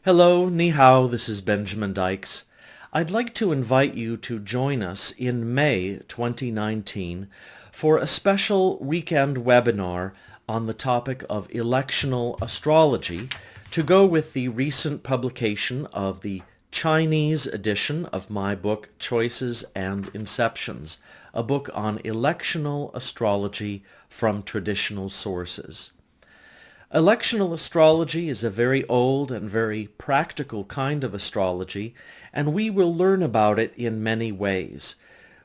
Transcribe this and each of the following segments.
Hello, ni hao, this is Benjamin Dykes. I'd like to invite you to join us in May 2019 for a special weekend webinar on the topic of electional astrology to go with the recent publication of the Chinese edition of my book, Choices and Inceptions, a book on electional astrology from traditional sources. Electional astrology is a very old and very practical kind of astrology, and we will learn about it in many ways.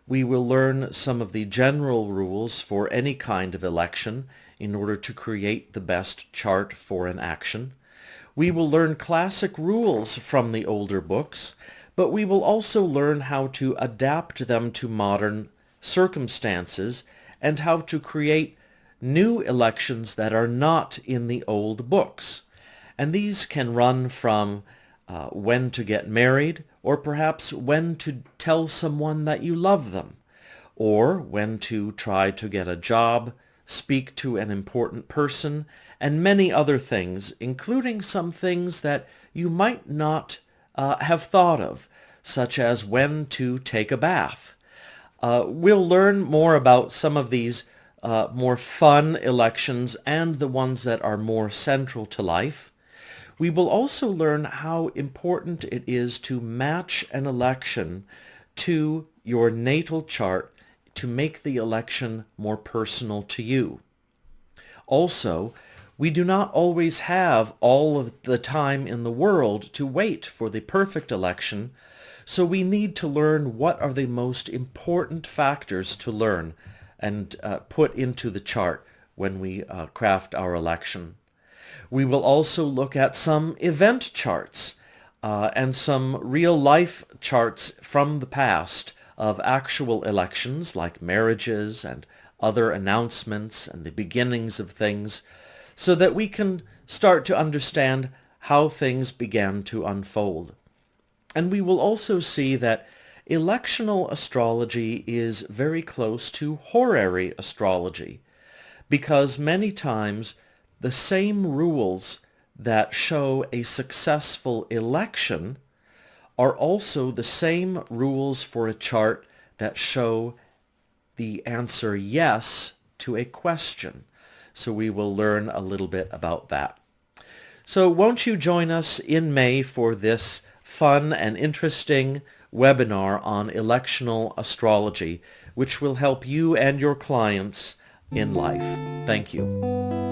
We will learn some of the general rules for any kind of election in order to create the best chart for an action. We will learn classic rules from the older books, but we will also learn how to adapt them to modern circumstances and how to create new elections that are not in the old books. And these can run from when to get married, or perhaps when to tell someone that you love them, or when to try to get a job, speak to an important person, and many other things, including some things that you might not have thought of, such as when to take a bath. We'll learn more about some of these more fun elections and the ones that are more central to life. We will also learn how important it is to match an election to your natal chart to make the election more personal to you. Also, we do not always have all of the time in the world to wait for the perfect election, so we need to learn what are the most important factors to learn and put into the chart when we craft our election. We will also look at some event charts and some real-life charts from the past of actual elections like marriages and other announcements and the beginnings of things, so that we can start to understand how things began to unfold. And we will also see that electional astrology is very close to horary astrology, because many times the same rules that show a successful election are also the same rules for a chart that show the answer yes to a question. So we will learn a little bit about that. So won't you join us in May for this fun and interesting webinar on electional astrology, which will help you and your clients in life. Thank you.